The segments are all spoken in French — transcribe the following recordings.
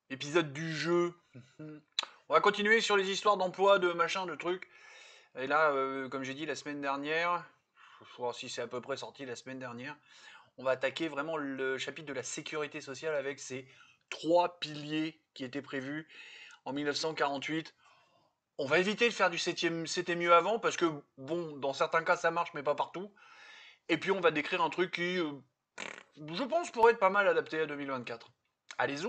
épisode du jeu. On va continuer sur les histoires d'emploi, de machin, de trucs. Et là, comme j'ai dit la semaine dernière, je vais voir si c'est à peu près sorti la semaine dernière, on va attaquer vraiment le chapitre de la sécurité sociale avec ces trois piliers qui étaient prévus en 1948. On va éviter de faire du c'était mieux avant parce que, bon, dans certains cas ça marche, mais pas partout. Et puis on va décrire un truc qui, je pense, pourrait être pas mal adapté à 2024. Allez-y.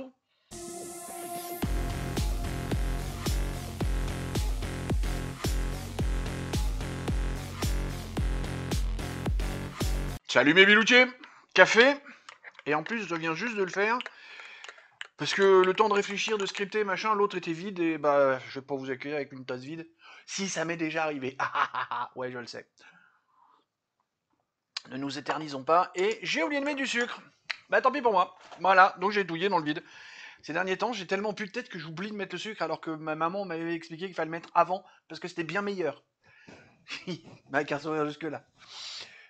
Salut mes biloutiers. Café. Et en plus, je viens juste de le faire. Parce que le temps de réfléchir, de scripter, machin, l'autre était vide. Et bah, je vais pas vous accueillir avec une tasse vide. Si ça m'est déjà arrivé. Ah ah ah ah. Ouais, je le sais. Ne nous éternisons pas. Et j'ai oublié de mettre du sucre. Bah tant pis pour moi. Voilà, donc j'ai douillé dans le vide. Ces derniers temps, j'ai tellement plus de tête que j'oublie de mettre le sucre alors que ma maman m'avait expliqué qu'il fallait le mettre avant parce que c'était bien meilleur. Ma carte sourire jusque-là.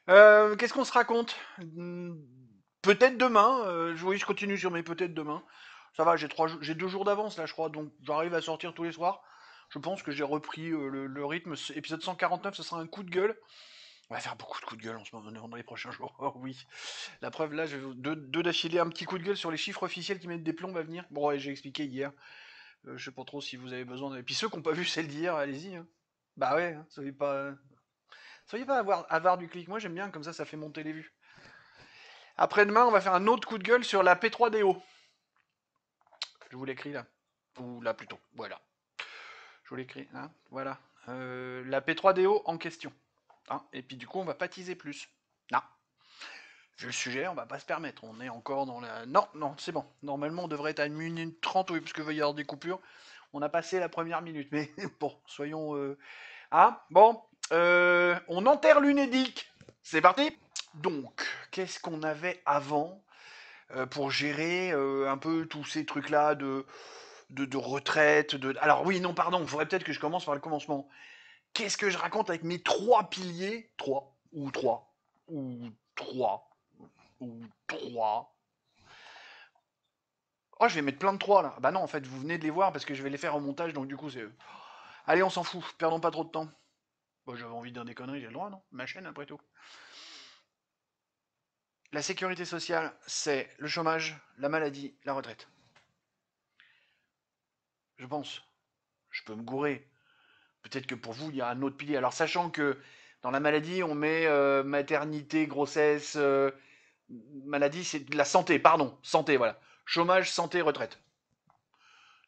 Qu'est-ce qu'on se raconte? Peut-être demain. Oui, je continue sur mes peut-être demain. Ça va, j'ai 2 jours d'avance là, je crois, donc j'arrive à sortir tous les soirs. Je pense que j'ai repris le rythme. Épisode 149, ce sera un coup de gueule. On va faire beaucoup de coups de gueule en ce moment dans les prochains jours. Oh oui. La preuve là, deux d'affilée, un petit coup de gueule sur les chiffres officiels qui mettent des plombs à venir. Bon, ouais, j'ai expliqué hier. Je sais pas trop si vous avez besoin. Et puis ceux qui n'ont pas vu celle d'hier, allez-y. Hein. Bah ouais, hein, soyez pas avare du clic. Moi j'aime bien, comme ça fait monter les vues. Après-demain, on va faire un autre coup de gueule sur la P3DO. Je vous l'écris là. Ou là plutôt. Voilà. Je vous l'écris. Hein, voilà. La P3DO en question. Hein, et puis du coup, on va pas teaser plus. Non. Vu le sujet, on va pas se permettre. On est encore dans la. Non, non, c'est bon. Normalement, on devrait être à 1 minute 30, oui, parce qu'il va y avoir des coupures. On a passé la première minute. Mais bon, soyons. Ah, bon. On enterre l'UNEDIC. C'est parti. Donc, qu'est-ce qu'on avait avant pour gérer un peu tous ces trucs-là de retraite. Alors oui, non, pardon, il faudrait peut-être que je commence par le commencement. Qu'est-ce que je raconte avec mes trois piliers? Ou trois, ou trois. Oh, je vais mettre plein de trois là. Bah non, en fait, vous venez de les voir parce que je vais les faire au montage, donc du coup, c'est. Allez, on s'en fout, perdons pas trop de temps. Bon, j'avais envie de dire des conneries, j'ai le droit, non? Ma chaîne, après tout. La sécurité sociale, c'est le chômage, la maladie, la retraite. Je pense. Je peux me gourer. Peut-être que pour vous, il y a un autre pilier. Alors, sachant que dans la maladie, on met maternité, grossesse, maladie, c'est de la santé, pardon, santé, voilà. Chômage, santé, retraite,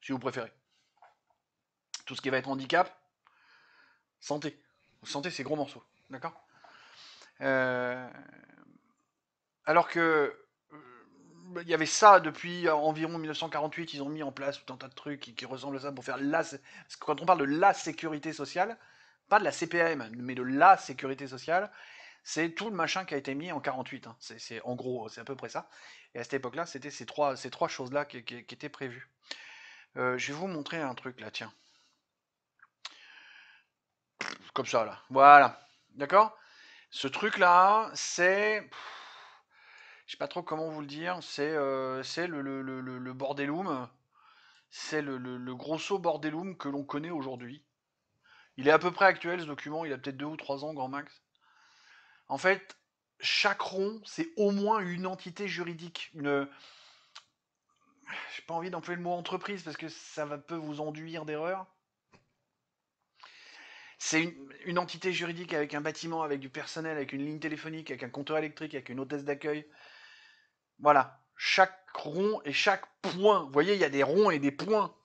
si vous préférez. Tout ce qui va être handicap, santé. Santé, c'est gros morceau, d'accord. euh, Alors que il y avait ça depuis environ 1948, ils ont mis en place tout un tas de trucs qui ressemblent à ça pour faire parce que quand on parle de la sécurité sociale, pas de la CPAM, mais de la sécurité sociale, c'est tout le machin qui a été mis en 48. Hein. En gros, c'est à peu près ça. Et à cette époque-là, c'était ces trois choses-là qui étaient prévues. Je vais vous montrer un truc là, tiens. Comme ça, là. Voilà. D'accord. Ce truc-là, c'est. Je sais pas trop comment vous le dire. C'est le bordelum. C'est le grosso bordelum que l'on connaît aujourd'hui. Il est à peu près actuel ce document. Il a peut-être 2 ou 3 ans, grand max. En fait, chaque rond, c'est au moins une entité juridique. J'ai pas envie d'employer le mot entreprise parce que peut vous enduire d'erreur. C'est une entité juridique avec un bâtiment, avec du personnel, avec une ligne téléphonique, avec un compteur électrique, avec une hôtesse d'accueil. Voilà. Chaque rond et chaque point. Vous voyez, il y a des ronds et des points.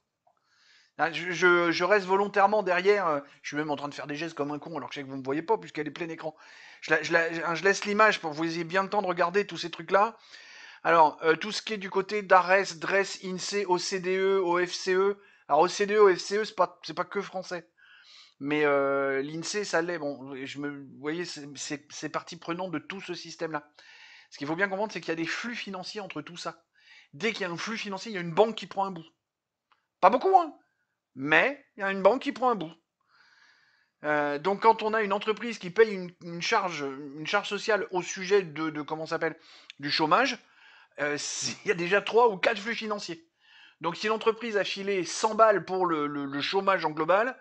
Je reste volontairement derrière. Je suis même en train de faire des gestes comme un con alors que je sais que vous ne me voyez pas puisqu'elle est plein écran. Je laisse l'image pour que vous ayez bien le temps de regarder tous ces trucs-là. Alors, tout ce qui est du côté d'ARES, DRES, INSEE, OCDE, OFCE. Alors, OCDE, OFCE, c'est pas que français. Mais l'INSEE, ça l'est. Bon, vous voyez, c'est partie prenante de tout ce système-là. Ce qu'il faut bien comprendre, c'est qu'il y a des flux financiers entre tout ça. Dès qu'il y a un flux financier, il y a une banque qui prend un bout. Pas beaucoup, hein, mais il y a une banque qui prend un bout. Donc quand on a une entreprise qui paye une charge sociale au sujet de comment s'appelle du chômage, il y a déjà 3 ou 4 flux financiers. Donc si l'entreprise a filé 100 balles pour le chômage en global,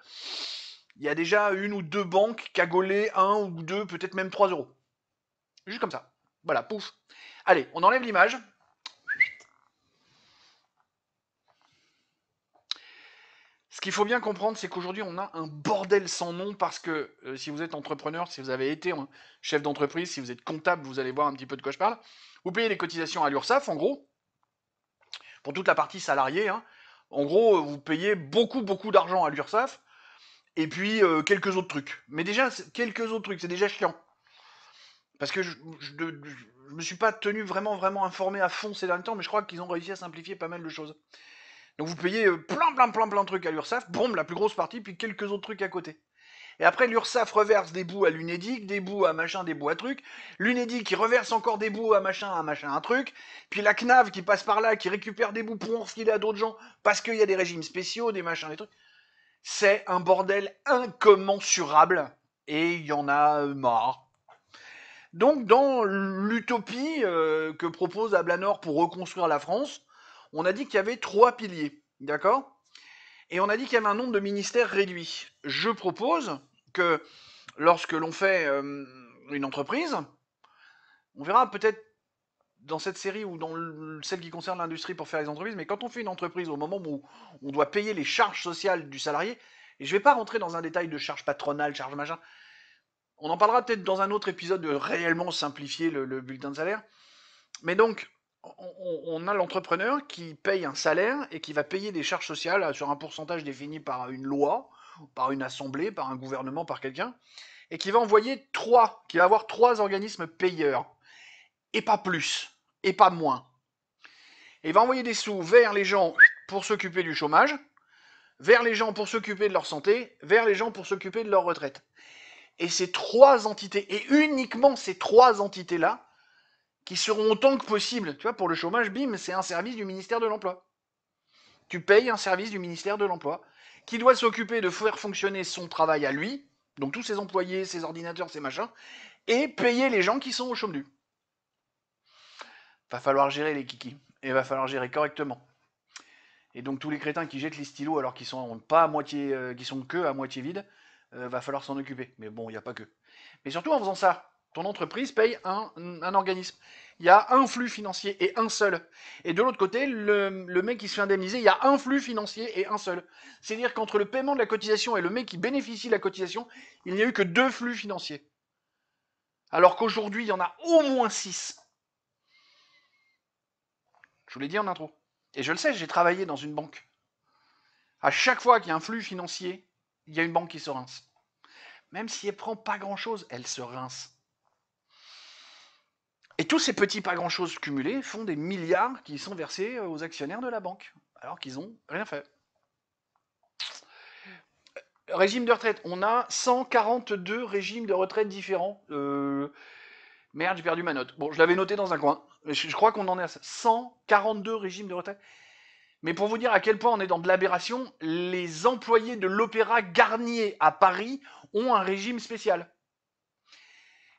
il y a déjà une ou deux banques qui a gaulé 1 ou 2, peut-être même 3 euros. Juste comme ça. Voilà, pouf. Allez, on enlève l'image. Ce qu'il faut bien comprendre, c'est qu'aujourd'hui, on a un bordel sans nom parce que si vous êtes entrepreneur, si vous avez été chef d'entreprise, si vous êtes comptable, vous allez voir un petit peu de quoi je parle. Vous payez les cotisations à l'URSSAF, en gros, pour toute la partie salariée. Hein. En gros, vous payez beaucoup, beaucoup d'argent à l'URSSAF et puis quelques autres trucs. Mais déjà, quelques autres trucs, c'est déjà chiant. Parce que je me suis pas tenu vraiment, vraiment informé à fond ces derniers temps, mais je crois qu'ils ont réussi à simplifier pas mal de choses. Donc vous payez plein de trucs à l'URSSAF, boum, la plus grosse partie, puis quelques autres trucs à côté. Et après, l'URSSAF reverse des bouts à l'UNEDIC, des bouts à machin, des bouts à truc. L'UNEDIC qui reverse encore des bouts à machin, un truc. Puis la CNAV qui passe par là, qui récupère des bouts pour en filer à d'autres gens, parce qu'il y a des régimes spéciaux, des machins, des trucs. C'est un bordel incommensurable. Et il y en a marre. Donc, dans l'utopie que propose Ablanor pour reconstruire la France, on a dit qu'il y avait 3 piliers. D'accord ? Et on a dit qu'il y avait un nombre de ministères réduit. Je propose que lorsque l'on fait une entreprise, on verra peut-être dans cette série ou dans celle qui concerne l'industrie pour faire les entreprises, mais quand on fait une entreprise, au moment où on doit payer les charges sociales du salarié, et je ne vais pas rentrer dans un détail de charges patronales, charges machin, on en parlera peut-être dans un autre épisode de réellement simplifier le bulletin de salaire, mais donc, on a l'entrepreneur qui paye un salaire et qui va payer des charges sociales sur un pourcentage défini par une loi, par une assemblée, par un gouvernement, par quelqu'un, et qui va qui va avoir 3 organismes payeurs, et pas plus, et pas moins. Et il va envoyer des sous vers les gens pour s'occuper du chômage, vers les gens pour s'occuper de leur santé, vers les gens pour s'occuper de leur retraite. Et ces 3 entités, et uniquement ces 3 entités-là, qui seront autant que possible. Tu vois, pour le chômage, bim, c'est un service du ministère de l'Emploi. Tu payes un service du ministère de l'Emploi qui doit s'occuper de faire fonctionner son travail à lui, donc tous ses employés, ses ordinateurs, ses machins, et payer les gens qui sont au chômage. Va falloir gérer les kikis, et va falloir gérer correctement. Et donc tous les crétins qui jettent les stylos alors qu'ils sont pas à moitié, qui sont que à moitié vides, va falloir s'en occuper. Mais bon, il n'y a pas que. Mais surtout en faisant ça, ton entreprise paye un organisme. Il y a un flux financier et un seul. Et de l'autre côté, le mec qui se fait indemniser, il y a un flux financier et un seul. C'est-à-dire qu'entre le paiement de la cotisation et le mec qui bénéficie de la cotisation, il n'y a eu que 2 flux financiers. Alors qu'aujourd'hui, il y en a au moins 6. Je vous l'ai dit en intro. Et je le sais, j'ai travaillé dans une banque. À chaque fois qu'il y a un flux financier, il y a une banque qui se rince. Même si elle prend pas grand-chose, elle se rince. Et tous ces petits pas grand-chose cumulés font des milliards qui sont versés aux actionnaires de la banque, alors qu'ils n'ont rien fait. Régime de retraite, on a 142 régimes de retraite différents. Merde, j'ai perdu ma note. Bon, je l'avais noté dans un coin. Mais je crois qu'on en est à ça. 142 régimes de retraite. Mais pour vous dire à quel point on est dans de l'aberration, les employés de l'Opéra Garnier à Paris ont un régime spécial.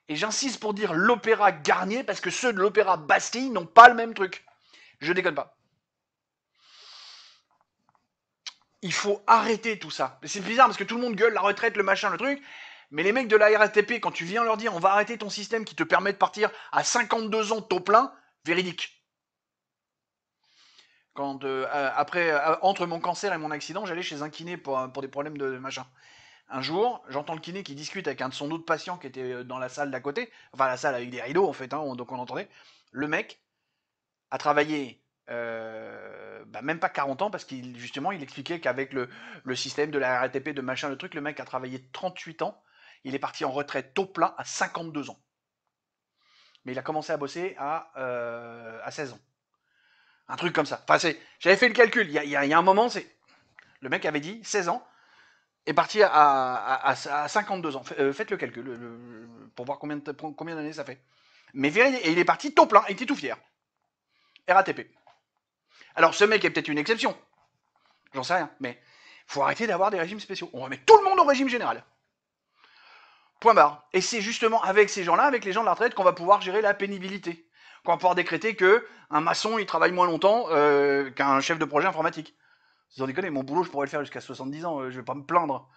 Et j'insiste pour dire l'Opéra Garnier parce que ceux de l'Opéra Bastille n'ont pas le même truc. Je déconne pas. Il faut arrêter tout ça. C'est bizarre parce que tout le monde gueule la retraite, le machin, le truc. Mais les mecs de la RATP, quand tu viens leur dire on va arrêter ton système qui te permet de partir à 52 ans taux plein, véridique. Quand après, entre mon cancer et mon accident, j'allais chez un kiné pour des problèmes de machin. Un jour, j'entends le kiné qui discute avec un de son autre patient qui était dans la salle d'à côté, enfin la salle avec des rideaux en fait, hein, donc on entendait. Le mec a travaillé même pas 40 ans parce qu'il justement il expliquait qu'avec le système de la RATP, de machin, le truc, le mec a travaillé 38 ans, il est parti en retraite taux plein à 52 ans. Mais il a commencé à bosser à 16 ans. Un truc comme ça. Enfin, j'avais fait le calcul, il y a un moment, le mec avait dit 16 ans, est parti à 52 ans. Faites le calcul pour voir combien d'années ça fait. Mais et il est parti taux plein, il était tout fier. RATP. Alors ce mec est peut-être une exception. J'en sais rien, mais faut arrêter d'avoir des régimes spéciaux. On va mettre tout le monde au régime général. Point barre. Et c'est justement avec ces gens-là, avec les gens de la retraite, qu'on va pouvoir gérer la pénibilité. qu'on va pouvoir décréter que un maçon, il travaille moins longtemps qu'un chef de projet informatique. Sans déconner, mon boulot, je pourrais le faire jusqu'à 70 ans, je vais pas me plaindre.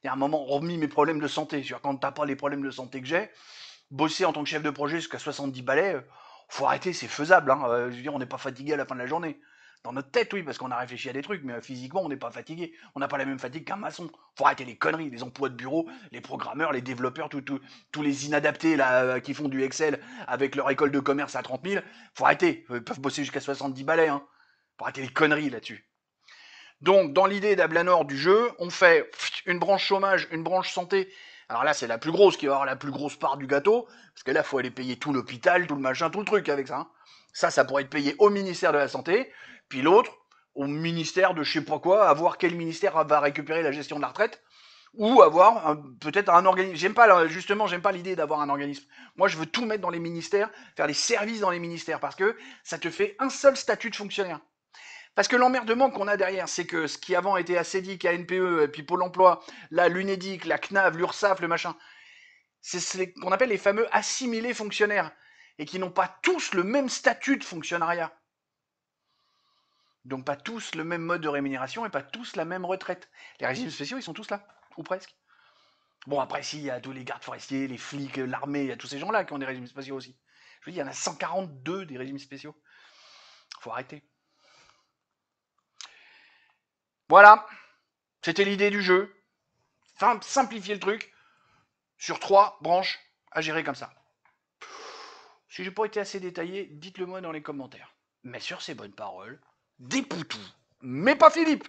Il y a un moment, hormis mes problèmes de santé, quand t'as pas les problèmes de santé que j'ai, bosser en tant que chef de projet jusqu'à 70 balais, faut arrêter, c'est faisable. Hein. Je veux dire, on n'est pas fatigué à la fin de la journée. Dans notre tête, oui, parce qu'on a réfléchi à des trucs, mais physiquement, on n'est pas fatigué. On n'a pas la même fatigue qu'un maçon. Faut arrêter les conneries, les emplois de bureau, les programmeurs, les développeurs, tous les inadaptés là, qui font du Excel avec leur école de commerce à 30 000. Faut arrêter. Ils peuvent bosser jusqu'à 70 balais. Hein. Faut arrêter les conneries là-dessus. Donc, dans l'idée d'Ablanor du jeu, on fait une branche chômage, une branche santé. Alors là, c'est la plus grosse qui va avoir la plus grosse part du gâteau, parce que là, il faut aller payer tout l'hôpital, tout le machin, tout le truc avec ça. Hein. Ça pourrait être payé au ministère de la Santé, puis l'autre, au ministère de je sais pas quoi, à voir quel ministère va récupérer la gestion de la retraite, ou avoir peut-être un organisme. J'aime pas l'idée d'avoir un organisme. Moi, je veux tout mettre dans les ministères, faire les services dans les ministères, parce que ça te fait un seul statut de fonctionnaire. Parce que l'emmerdement qu'on a derrière, c'est que ce qui avant était ACDIC, ANPE, puis Pôle emploi, là, l'UNEDIC, la CNAV, l'URSSAF, le machin, c'est ce qu'on appelle les fameux assimilés fonctionnaires, et qui n'ont pas tous le même statut de fonctionnariat. Donc pas tous le même mode de rémunération et pas tous la même retraite. Les régimes spéciaux, ils sont tous là, ou presque. Bon, après, si, il y a tous les gardes forestiers, les flics, l'armée, il y a tous ces gens-là qui ont des régimes spéciaux aussi. Je veux dire, il y en a 142 des régimes spéciaux. Faut arrêter. Voilà, c'était l'idée du jeu. Simplifier le truc sur 3 branches à gérer comme ça. Si j'ai pas été assez détaillé, dites-le moi dans les commentaires. Mais sur ces bonnes paroles, des poutous, mais pas Philippe.